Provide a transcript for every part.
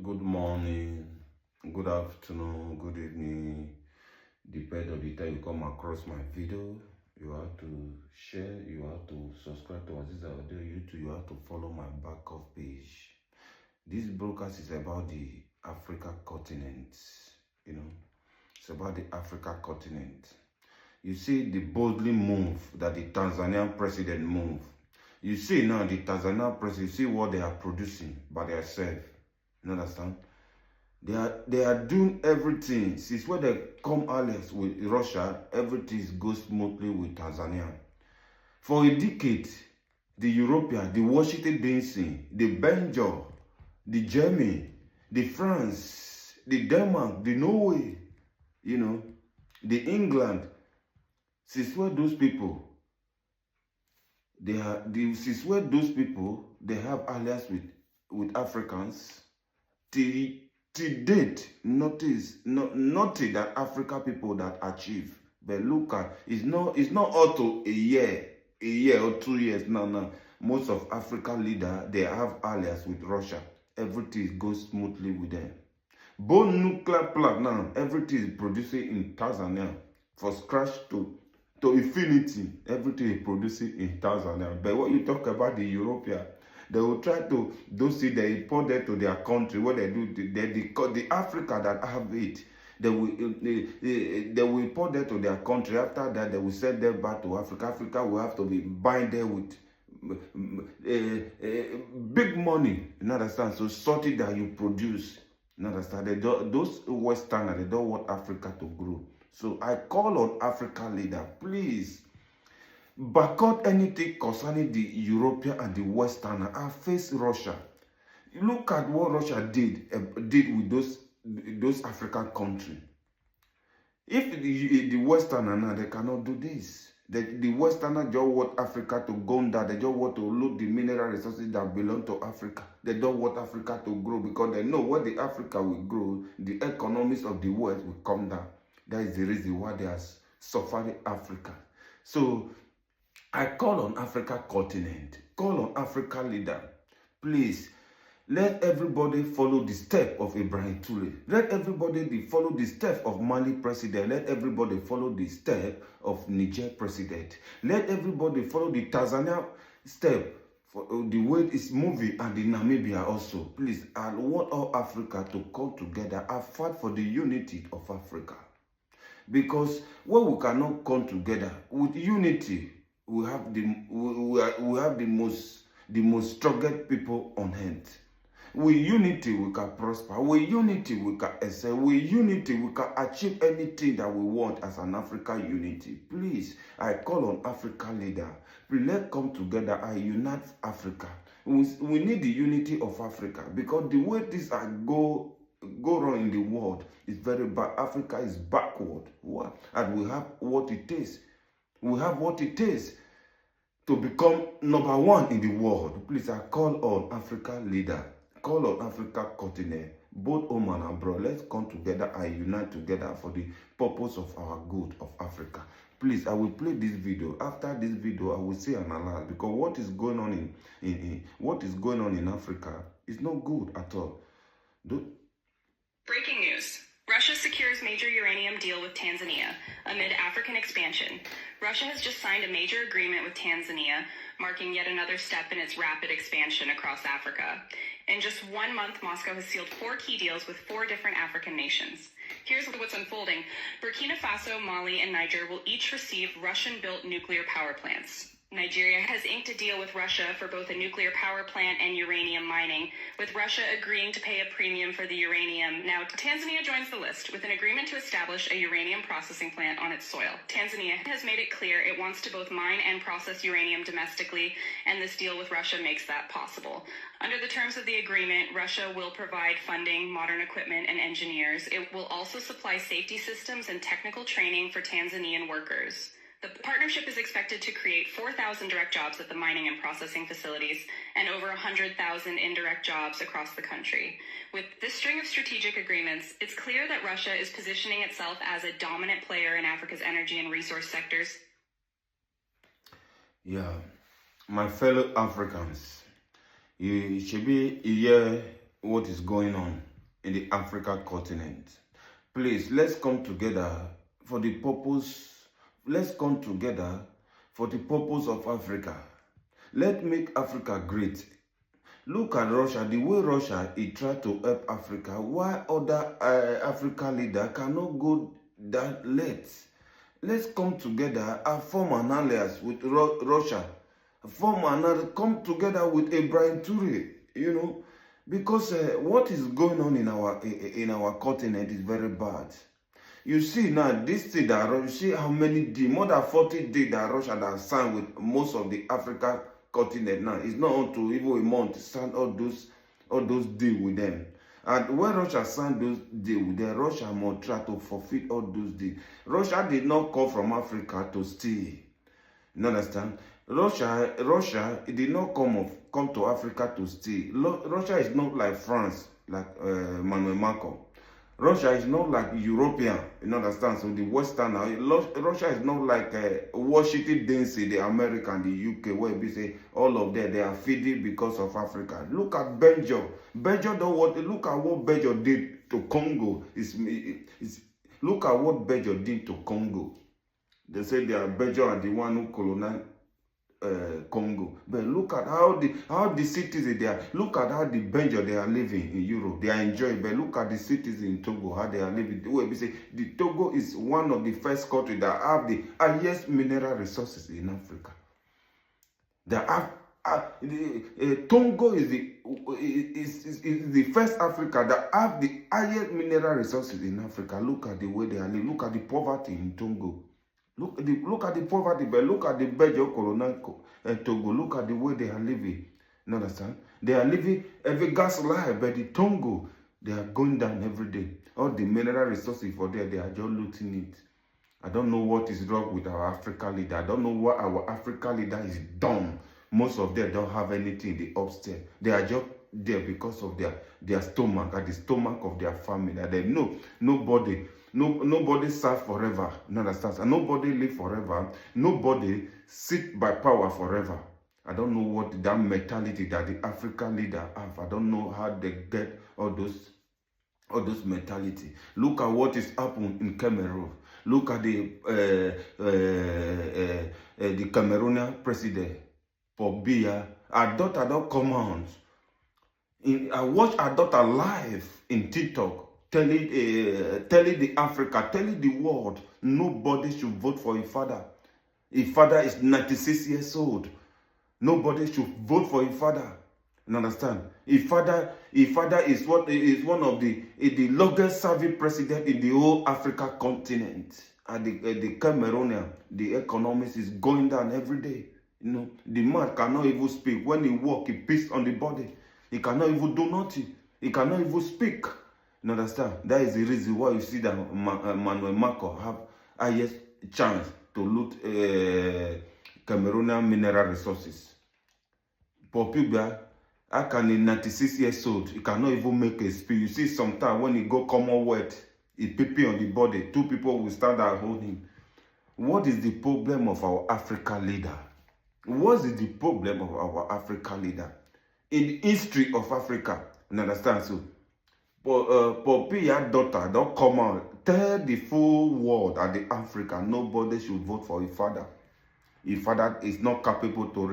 Good morning, good afternoon, good evening. Depending on the time you come across my video, you have to share, you have to subscribe to Aziza Audio YouTube, you have to follow my backup page. This broadcast is about the Africa continent, it's about the Africa continent. You see the boldly move that the Tanzanian president moved. You see now the Tanzanian president, you see what they are producing by themselves. You understand? They are doing everything. Since when they come allies with Russia, everything goes smoothly with Tanzania. For a decade, the European, the Washington DC, the Belgium, the Germany, the France, the Denmark, the Norway, the England, since where those people, they have allies with Africans. Till date, nothing that Africa people that achieve. But look at, it's not up to a year or 2 years now. Most of Africa leaders, they have allies with Russia. Everything goes smoothly with them. Both nuclear plant now, everything is producing in Tanzania. For scratch to infinity, everything is producing in Tanzania. But when you talk about the European, they will try to they import them to their country. What they do, the Africa that have it, they will import them to their country. After that, they will send them back to Africa. Africa will have to be bind them with big money. You understand? So something that you produce. You understand? Those Westerners, they don't want Africa to grow. So I call on African leader, please, boycott anything concerning the European and the Westerner and face Russia. Look at what Russia did with those African countries. If the Westerner now, they cannot do this. The Westerner just want Africa to go down. They just want to loot the mineral resources that belong to Africa. They don't want Africa to grow because they know when the Africa will grow, the economies of the world will come down. That is the reason why they are suffering Africa. So I call on Africa continent, call on Africa leader, please, let everybody follow the step of Ibrahim Toure. Let everybody follow the step of Mali president. Let everybody follow the step of Niger president. Let everybody follow the Tanzania step, for the way it's moving, and the Namibia also. Please, I want all Africa to come together and fight for the unity of Africa. Because when we cannot come together with unity, we have the most strongest people on earth. With unity, we can prosper. With unity, we can excel. With unity, we can achieve anything that we want as an African unity. Please, I call on African leader. Please, let's come together and unite Africa. We need the unity of Africa because the way things are go wrong in the world is very bad. Africa is backward. What? And we have what it takes. We have what it takes to become number one in the world. Please, I call on African leader, call on Africa continent, both home and abroad. Let's come together and unite together for the purpose of our good of Africa. Please, I will play this video. After this video, I will say an alert because what is going on in Africa is not good at all. Breaking news. Russia secures major uranium deal with Tanzania amid African expansion. Russia has just signed a major agreement with Tanzania, marking yet another step in its rapid expansion across Africa. In just 1 month, Moscow has sealed 4 key deals with 4 different African nations. Here's what's unfolding. Burkina Faso, Mali, and Niger will each receive Russian-built nuclear power plants. Nigeria has inked a deal with Russia for both a nuclear power plant and uranium mining, with Russia agreeing to pay a premium for the uranium. Now, Tanzania joins the list with an agreement to establish a uranium processing plant on its soil. Tanzania has made it clear it wants to both mine and process uranium domestically, and this deal with Russia makes that possible. Under the terms of the agreement, Russia will provide funding, modern equipment, and engineers. It will also supply safety systems and technical training for Tanzanian workers. The partnership is expected to create 4,000 direct jobs at the mining and processing facilities and over 100,000 indirect jobs across the country. With this string of strategic agreements, it's clear that Russia is positioning itself as a dominant player in Africa's energy and resource sectors. Yeah, my fellow Africans, you should be here what is going on in the African continent. Please, let's come together for the purpose. Let's come together for the purpose of Africa. Let's make Africa great. Look at Russia, the way Russia is trying to help Africa, why other African leaders cannot go that late. Let's come together and form an alliance with Russia. Come together with Ibrahim Toure, you know, because what is going on in our continent is very bad. You see now, this thing that you see how many days, more than 40 days that Russia has signed with most of the African continent now. It's not until even a month to sign all those deals with them. And when Russia signed those deals with them, Russia must try to fulfill all those deals. Russia did not come from Africa to steal. You understand? Russia did not come to Africa to steal. Russia is not like France, like Emmanuel Macron. Russia is not like European, you understand? So the Western, Russia is not like Washington DC, the American, the UK, where we say all of them, they are feeding because of Africa. Look at Belgium. Look at what Belgium did to Congo. Look at what Belgium did to Congo. They say Belgium are the one who colonized Congo, but look at how the citizens they are. Look at how the Belgium they are living in Europe. They are enjoying. But look at the citizens in Togo, how they are living. We say the Togo is one of the first countries that have the highest mineral resources in Africa. Togo is the first Africa that have the highest mineral resources in Africa. Look at the way they are living. Look at the poverty in Togo. Look at the poverty, but look at the Belgian colonial Togo. Look at the way they are living. You understand? They are living every gas life, but the Togo, they are going down every day. All the mineral resources for there, they are just looting it. I don't know what is wrong with our African leader. I don't know what our African leader is dumb. Most of them don't have anything in the upstairs. They are just there because of their stomach, and the stomach of their family. And they know nobody serve forever. You understand? And nobody live forever. Nobody sit by power forever. I don't know what that mentality that the African leader have. I don't know how they get all those mentality. Look at what is happening in Cameroon. Look at the Cameroonian president, Paul Biya. Her daughter don't come out. I watch her daughter live in TikTok, telling the Africa, telling the world, nobody should vote for his father. His father is 96 years old. Nobody should vote for his father. You understand? His father is one of the longest serving president in the whole Africa continent. And the Cameroonian, the economics is going down every day. You know, the man cannot even speak. When he walk, he pissed on the body. He cannot even do nothing. He cannot even speak. You understand? That is the reason why you see that Emmanuel Macron have highest chance to loot Cameroonian mineral resources. Paul Biya, how can a 96 years old, he cannot even make a speech? You see, sometimes when he go Commonwealth, he pee on the body. Two people will stand and hold him. What is the problem of our African leader? What is the problem of our African leader? In the history of Africa, you understand? So, Paul Biya's daughter don't come out, tell the full world and the Africa, nobody should vote for his father. His father is not capable to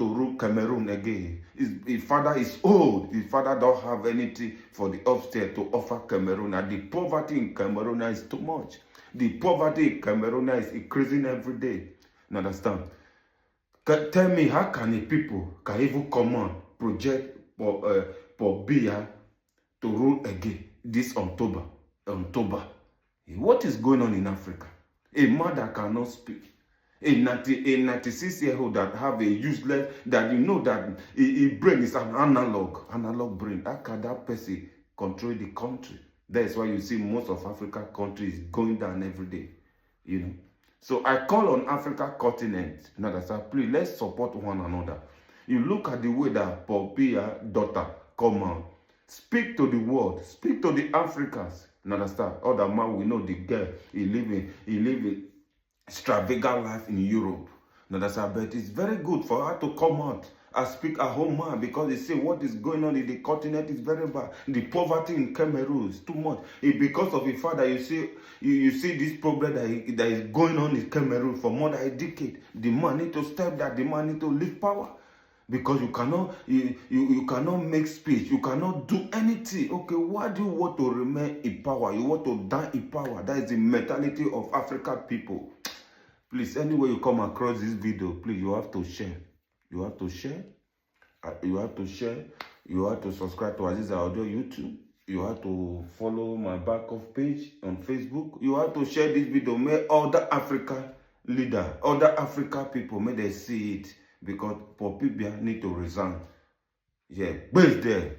rule Cameroon again. His father is old. His father don't have anything for the upstairs to offer Cameroon. And the poverty in Cameroon is too much. The poverty in Cameroon is increasing every day. You understand? Tell me, how can the people can even come on project for Biya to rule again this October? What is going on in Africa? A mother cannot speak. A 96-year-old that have a useless, that you know that his brain is an analog brain. How can that person control the country? That's why you see most of African countries going down every day. You know. So I call on Africa continent. You understand? Please, let's support one another. You look at the way that Paul Biya's daughter come out. Speak to the world. Speak to the Africans. You understand? Other man, we know the girl. He live extravagant life in Europe. You understand? But it's very good for her to come out I speak at home, man, because they say what is going on in the continent is very bad. The poverty in Cameroon is too much. It's because of the fact that you see this problem that is going on in Cameroon for more than a decade. The man need to step that. The man need to lift power. Because you cannot make speech, you cannot do anything. Okay, why do you want to remain in power? You want to die in power. That is the mentality of African people. Please, anywhere you come across this video, please, you have to share. You have to share. You have to share. You have to subscribe to Aziza Audio YouTube. You have to follow my backup page on Facebook. You have to share this video. May other African leader, other African people, may they see it. Because Popibia need to resign. Yeah, based there.